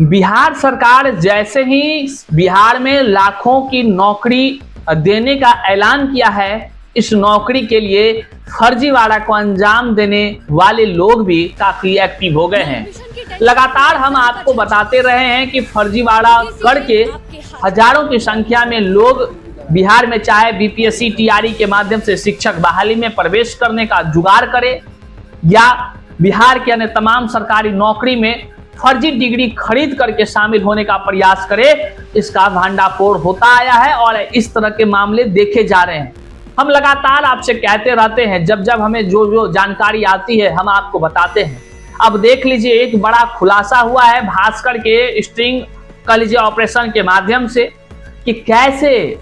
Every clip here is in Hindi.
बिहार सरकार जैसे ही बिहार में लाखों की नौकरी देने का ऐलान किया है, इस नौकरी के लिए फर्जीवाड़ा को अंजाम देने वाले लोग भी काफी एक्टिव हो गए हैं। लगातार हम आपको बताते रहे हैं कि फर्जीवाड़ा करके हजारों की संख्या में लोग बिहार में चाहे बीपीएससी टीआरई के माध्यम से शिक्षक बहाली में प्रवेश करने का जुगाड़ करे या बिहार के अन्य तमाम सरकारी नौकरी में फर्जी डिग्री खरीद करके शामिल होने का प्रयास करे, इसका भांडाफोड़ होता आया है और इस तरह के मामले देखे जा रहे हैं। हम लगातार आपसे कहते रहते हैं, जब जब हमें जो जानकारी आती है हम आपको बताते हैं। अब देख लीजिए, एक बड़ा खुलासा हुआ है भास्कर के स्ट्रिंग कह लीजिए ऑपरेशन के माध्यम से कि कैसे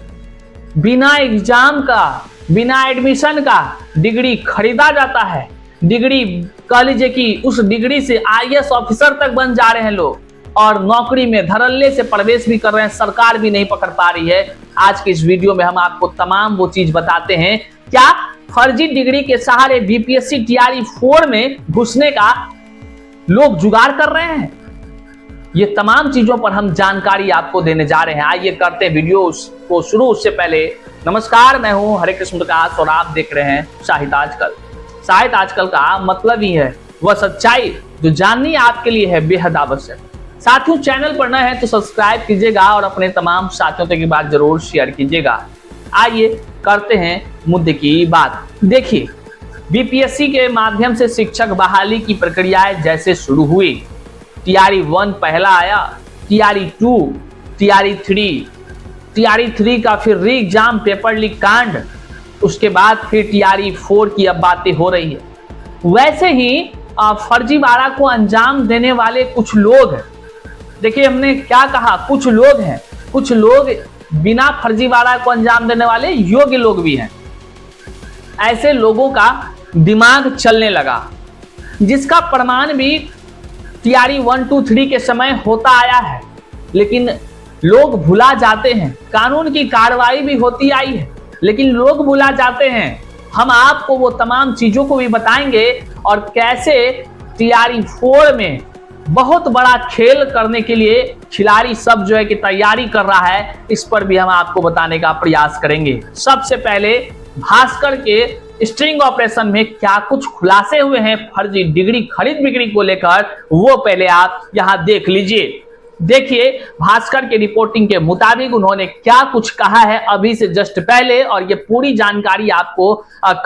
बिना एग्जाम का, बिना एडमिशन का डिग्री खरीदा जाता है। डिग्री कह लीजिए कि उस डिग्री से आईएएस ऑफिसर तक बन जा रहे हैं लोग और नौकरी में धड़ल्ले से प्रवेश भी कर रहे हैं, सरकार भी नहीं पकड़ पा रही है। आज के इस वीडियो में हम आपको तमाम वो चीज बताते हैं, क्या फर्जी डिग्री के सहारे बीपीएससी टीआरई 4 में घुसने का लोग जुगाड़ कर रहे हैं। ये तमाम चीजों पर हम जानकारी आपको देने जा रहे हैं। आइए करते हैं वीडियो को शुरू। उससे पहले नमस्कार, मैं हूं हरे कृष्ण प्रकाश और आप देख रहे हैं साहित्य आजकल। साहित्य आजकल का मतलब ही है वह सच्चाई जो जाननी आपके लिए है बेहद आवश्यक। साथियों, चैनल पर नए हैं तो सब्सक्राइब कीजिएगा और अपने तमाम साथियों तक की बात जरूर शेयर कीजिएगा। आइए करते हैं मुद्दे की बात। देखिए, बीपीएससी के माध्यम से शिक्षक बहाली की प्रक्रियाएं जैसे शुरू हुई, टीआरई 1 पहला आया, टीआरई 2, टीआरई 3, टीआरई 3 का फिर री एग्जाम पेपर लीक कांड, उसके बाद फिर टीआरई 4 की अब बातें हो रही है। वैसे ही फर्जीवाड़ा को अंजाम देने वाले कुछ लोग हैं। देखिए, हमने क्या कहा, कुछ लोग हैं, कुछ लोग बिना फर्जीवाड़ा को अंजाम देने वाले योग्य लोग भी हैं। ऐसे लोगों का दिमाग चलने लगा, जिसका प्रमाण भी टीआरई 1, 2, 3 के समय होता आया है। लेकिन लोग भुला जाते हैं, कानून की कार्रवाई भी होती आई है लेकिन लोग भुला जाते हैं। हम आपको वो तमाम चीजों को भी बताएंगे और कैसे टीआरई 4 में बहुत बड़ा खेल करने के लिए खिलाड़ी सब जो है कि तैयारी कर रहा है, इस पर भी हम आपको बताने का प्रयास करेंगे। सबसे पहले भास्कर के स्ट्रिंग ऑपरेशन में क्या कुछ खुलासे हुए हैं फर्जी डिग्री खरीद बिक्री को लेकर, वो पहले आप यहां देख लीजिए। देखिए, भास्कर के रिपोर्टिंग के मुताबिक उन्होंने क्या कुछ कहा है अभी से जस्ट पहले, और ये पूरी जानकारी आपको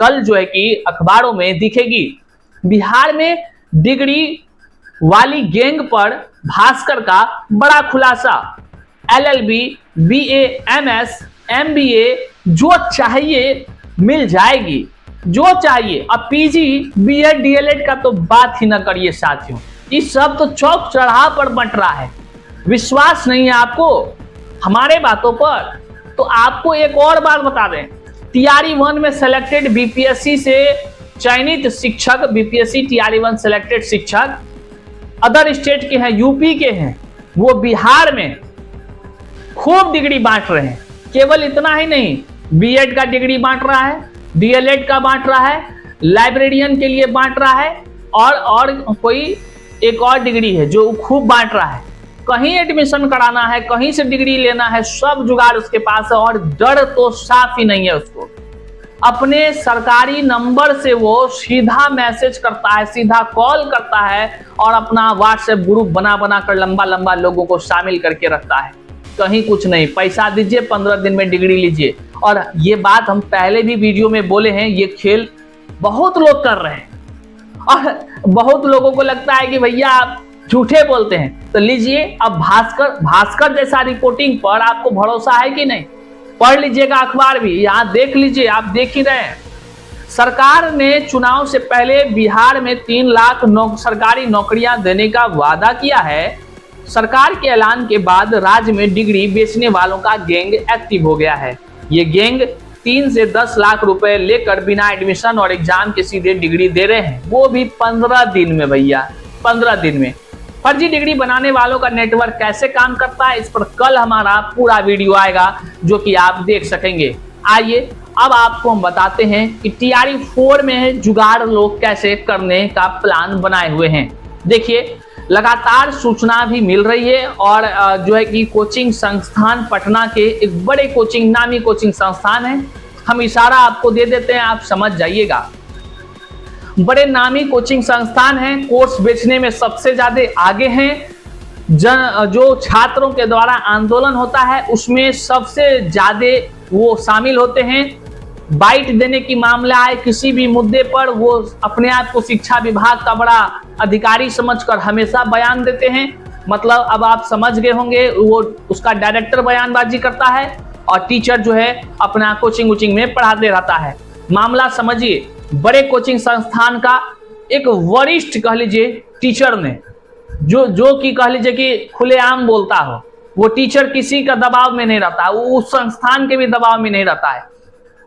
कल जो है कि अखबारों में दिखेगी। बिहार में डिग्री वाली गैंग पर भास्कर का बड़ा खुलासा। एलएलबी, बीए, एमएस, एमबीए जो चाहिए मिल जाएगी, जो चाहिए। अब पीजी, बीएड, डीएलएड का तो बात ही ना करिए साथियों, ये सब तो चौक चढ़ाव पर बंट रहा है। विश्वास नहीं है आपको हमारे बातों पर, तो आपको एक और बात बता दें, टीआरई 1 में सेलेक्टेड बीपीएससी से चयनित शिक्षक, बीपीएससी टीआरई 1 सेलेक्टेड शिक्षक अदर स्टेट के हैं, यूपी के हैं, वो बिहार में खूब डिग्री बांट रहे हैं। केवल इतना ही नहीं, बीएड का डिग्री बांट रहा है, डीएलएड का बांट रहा है, लाइब्रेरियन के लिए बांट रहा है और कोई एक और डिग्री है जो खूब बांट रहा है। कहीं एडमिशन कराना है, कहीं से डिग्री लेना है, सब जुगाड़ उसके पास है और डर तो साफ ही नहीं है उसको। अपने सरकारी नंबर से वो सीधा मैसेज करता है, सीधा कॉल करता है और अपना व्हाट्सएप ग्रुप बना बना कर लंबा लंबा लोगों को शामिल करके रखता है। कहीं कुछ नहीं, पैसा दीजिए, 15 दिन में डिग्री लीजिए। और ये बात हम पहले भी वीडियो में बोले हैं, ये खेल बहुत लोग कर रहे हैं और बहुत लोगों को लगता है कि भैया आप झूठे बोलते हैं। तो लीजिए, अब भास्कर जैसा रिपोर्टिंग पर आपको भरोसा है कि नहीं? पढ़ लीजिएगा अखबार भी, यहाँ देख लीजिए, आप देख ही रहे हैं। सरकार ने चुनाव से पहले बिहार में 3 लाख सरकारी नौकरियां देने का वादा किया है। सरकार के ऐलान के बाद राज्य में डिग्री बेचने वालों का गैंग एक्टिव हो गया है। ये गैंग 3 से 10 लाख रुपए लेकर बिना एडमिशन और एग्जाम के सीधे डिग्री दे रहे हैं, वो भी 15 दिन में। भैया 15 दिन में फर्जी डिग्री बनाने वालों का नेटवर्क कैसे काम करता है, इस पर कल हमारा पूरा वीडियो आएगा जो कि आप देख सकेंगे। आइए अब आपको हम बताते हैं कि टीआरई 4 में जुगाड़ लोग कैसे करने का प्लान बनाए हुए हैं। देखिए, लगातार सूचना भी मिल रही है और जो है कि कोचिंग संस्थान पटना के एक बड़े नामी कोचिंग संस्थान है, हम इशारा आपको दे देते हैं, आप समझ जाइएगा। बड़े नामी कोचिंग संस्थान हैं, कोर्स बेचने में सबसे ज्यादा आगे हैं। जो छात्रों के द्वारा आंदोलन होता है उसमें सबसे ज्यादा वो शामिल होते हैं। बाइट देने की मामला आए किसी भी मुद्दे पर, वो अपने आप को शिक्षा विभाग का बड़ा अधिकारी समझकर हमेशा बयान देते हैं। मतलब अब आप समझ गए होंगे, वो उसका डायरेक्टर बयानबाजी करता है और टीचर जो है अपना कोचिंग में पढ़ाते रहता है। मामला समझिए, बड़े कोचिंग संस्थान का एक वरिष्ठ कह लीजिए टीचर ने जो कि कह लीजिए कि खुलेआम बोलता हो, वो टीचर किसी का दबाव में नहीं रहता, वो उस संस्थान के भी दबाव में नहीं रहता है।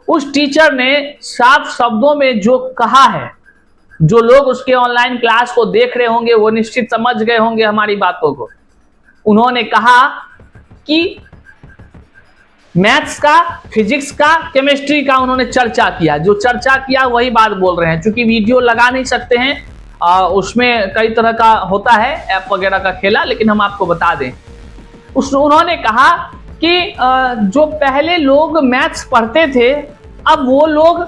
उस टीचर ने साफ शब्दों में जो कहा है, जो लोग उसके ऑनलाइन क्लास को देख रहे होंगे वो निश्चित समझ गए होंगे हमारी बातों को। उन्होंने कहा कि मैथ्स का, फिजिक्स का, केमिस्ट्री का उन्होंने चर्चा किया। जो चर्चा किया वही बात बोल रहे हैं। चूंकि वीडियो लगा नहीं सकते हैं, उसमें कई तरह का होता है ऐप वगैरह का खेला, लेकिन हम आपको बता दें। उन्होंने कहा कि जो पहले लोग मैथ्स पढ़ते थे, अब वो लोग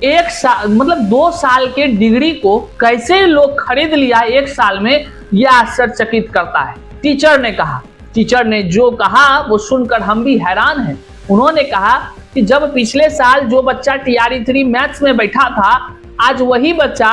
1 साल मतलब 2 साल के डिग्री को कैसे लोग खरीद लिया 1 साल में, यह आश्चर्यचकित करता है। टीचर ने कहा, टीचर ने जो कहा वो सुनकर हम भी हैरान हैं। उन्होंने कहा कि जब पिछले साल जो बच्चा TRE 3 मैथ्स में बैठा था, आज वही बच्चा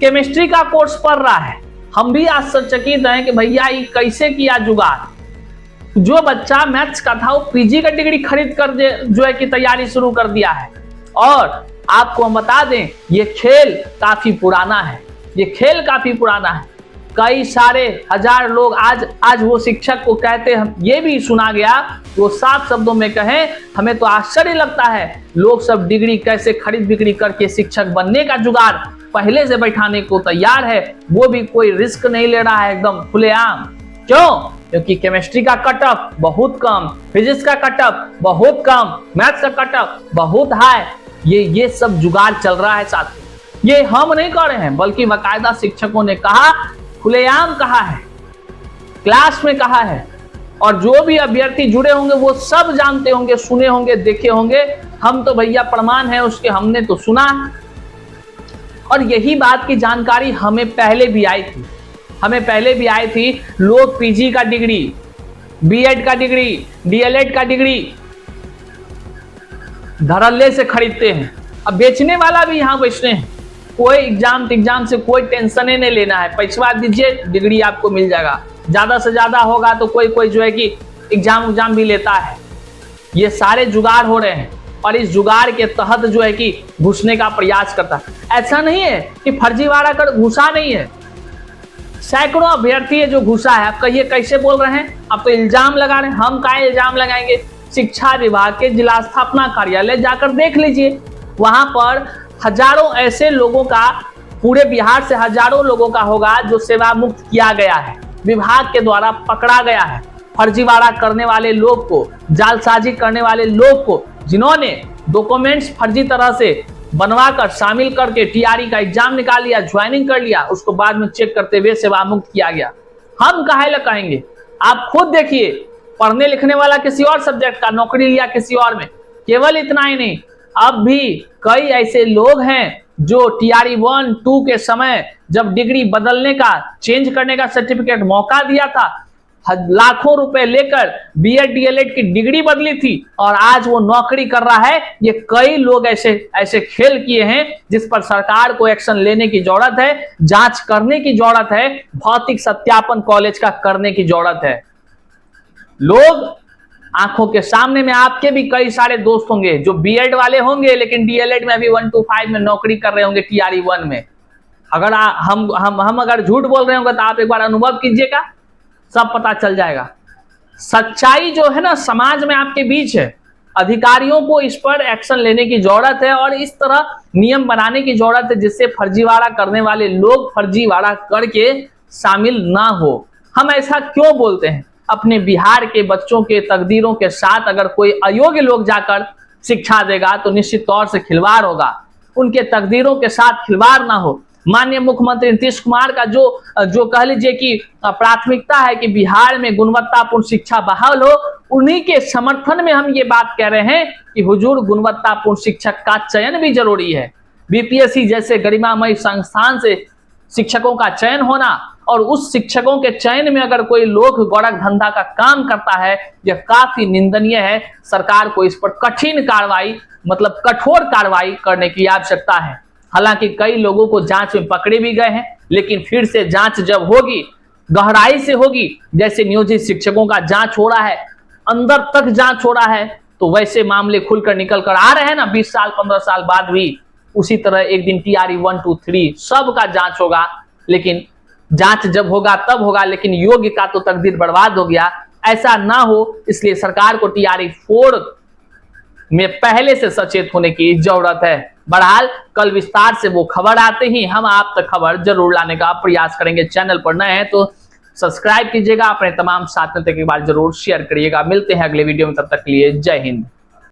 केमिस्ट्री का कोर्स पढ़ रहा है। हम भी आश्चर्यचकित हैं कि भैया ये कैसे किया जुगाड़। जो बच्चा मैथ्स का था वो PG का डिग्री खरीद कर जो है कि तैयारी शुरू कर दिया है। और आपको हम बता दें, ये खेल काफी पुराना है, ये खेल काफी पुराना है। कई सारे हजार लोग आज वो शिक्षक को कहते हैं, ये भी सुना गया, वो साफ शब्दों में कहें, हमें तो आश्चर्य लगता है लोग सब डिग्री कैसे खरीद बिक्री करके शिक्षक बनने का जुगाड़ पहले से बैठाने को तैयार है, वो भी कोई रिस्क नहीं ले रहा है, एकदम खुलेआम। क्यों? क्योंकि केमिस्ट्री का कटअप बहुत कम, फिजिक्स का कटअप बहुत कम, मैथ्स का कटअप बहुत हाई। ये सब जुगाड़ चल रहा है साथ। ये हम नहीं कर रहे हैं, बल्कि बाकायदा शिक्षकों ने कहा, खुलेआम कहा है, क्लास में कहा है। और जो भी अभ्यर्थी जुड़े होंगे वो सब जानते होंगे, सुने होंगे, देखे होंगे। हम तो भैया प्रमाण है उसके, हमने तो सुना। और यही बात की जानकारी हमें पहले भी आई थी। लोग PG का डिग्री, B.Ed का डिग्री, DLED का डिग्री धड़ल्ले से खरीदते हैं। अब बेचने वाला भी यहाँ बेचने हैं। कोई एग्जाम से कोई टेंशन ही नहीं लेना है, पैसा दीजिए डिग्री आपको मिल जाएगा। ज्यादा से ज्यादा होगा तो कोई जो है कि एग्जाम भी लेता है। ये सारे जुगाड़ हो रहे हैं और इस जुगाड़ के तहत जो है कि घुसने का प्रयास करता है। ऐसा नहीं है कि फर्जीवाड़ा कर घुसा नहीं है, सैकड़ों अभ्यर्थी है जो घुसा है। आप कहिए कैसे बोल रहे हैं, आप तो इल्जाम लगा रहे हैं। हम क्या इल्जाम लगाएंगे? शिक्षा विभाग के जिला स्थापना कार्यालय जाकर देख लीजिए, वहां पर हजारों ऐसे लोगों का, पूरे बिहार से हजारों लोगों का होगा जो सेवा मुक्त किया गया है, विभाग के द्वारा पकड़ा गया है। फर्जीवाड़ा करने वाले लोग को, जालसाजी करने वाले लोग को, जिन्होंने डॉक्यूमेंट्स फर्जी तरह से बनवाकर शामिल करके TRE का एग्जाम निकाल लिया, ज्वाइनिंग कर लिया, उसको बाद में चेक करते हुए सेवा मुक्त किया गया। हम काहे कहेंगे? आप खुद देखिए, पढ़ने लिखने वाला किसी और सब्जेक्ट का, नौकरी लिया किसी और में। केवल इतना ही नहीं, अब भी कई ऐसे लोग हैं जो TRE 1, 2 के समय जब डिग्री बदलने का, चेंज करने का सर्टिफिकेट मौका दिया था, लाखों रुपए लेकर B.Ed DLED की डिग्री बदली थी और आज वो नौकरी कर रहा है। ये कई लोग ऐसे खेल किए हैं जिस पर सरकार को एक्शन लेने की जरूरत है, जांच करने की जरूरत है, भौतिक सत्यापन कॉलेज का करने की जरूरत है। लोग आंखों के सामने में, आपके भी कई सारे दोस्त होंगे जो B.Ed वाले होंगे लेकिन DLED में भी 1 to 5 में नौकरी कर रहे होंगे TRE 1 में। अगर हम अगर झूठ बोल रहे होंगे तो आप एक बार अनुभव कीजिएगा, सब पता चल जाएगा। सच्चाई जो है ना समाज में आपके बीच है। अधिकारियों को इस पर एक्शन लेने की जरूरत है और इस तरह नियम बनाने की जरूरत है जिससे फर्जीवाड़ा करने वाले लोग फर्जीवाड़ा करके शामिल ना हो। हम ऐसा क्यों बोलते हैं? अपने बिहार के बच्चों के तकदीरों के साथ अगर कोई अयोग्य लोग जाकर शिक्षा देगा तो निश्चित तौर से खिलवाड़ होगा। उनके तकदीरों के साथ खिलवाड़ ना हो। माननीय मुख्यमंत्री नीतीश कुमार का जो कह लीजिए कि प्राथमिकता है कि बिहार में गुणवत्तापूर्ण शिक्षा बहाल हो, उन्हीं के समर्थन में हम ये बात कह रहे हैं कि हुजूर गुणवत्तापूर्ण शिक्षक का चयन भी जरूरी है। बीपीएससी जैसे गरिमामय संस्थान से शिक्षकों का चयन होना और उस शिक्षकों के चयन में अगर कोई लोग गौरख धंधा का काम करता है, यह काफी निंदनीय है। सरकार को इस पर कठिन कार्रवाई मतलब कठोर कार्रवाई करने की आवश्यकता है। हालांकि कई लोगों को जांच में पकड़े भी गए हैं, लेकिन फिर से जांच जब होगी गहराई से होगी, जैसे नियोजित शिक्षकों का जांच हो रहा है, अंदर तक जांच हो रहा है, तो वैसे मामले खुलकर निकल कर आ रहे हैं ना 20 साल 15 साल बाद भी, उसी तरह एक दिन TRE 1 2 3 सबका जांच होगा। लेकिन जांच जब होगा तब होगा, लेकिन योग्य का तो तकदीर बर्बाद हो गया, ऐसा ना हो, इसलिए सरकार को TRE 4 में पहले से सचेत होने की जरूरत है। बहरहाल कल विस्तार से वो खबर आते ही हम आप तक खबर जरूर लाने का प्रयास करेंगे। चैनल पर नए हैं तो सब्सक्राइब कीजिएगा, अपने तमाम साथियों तक एक बार जरूर शेयर करिएगा। मिलते हैं अगले वीडियो में, तब तक के लिए जय हिंद।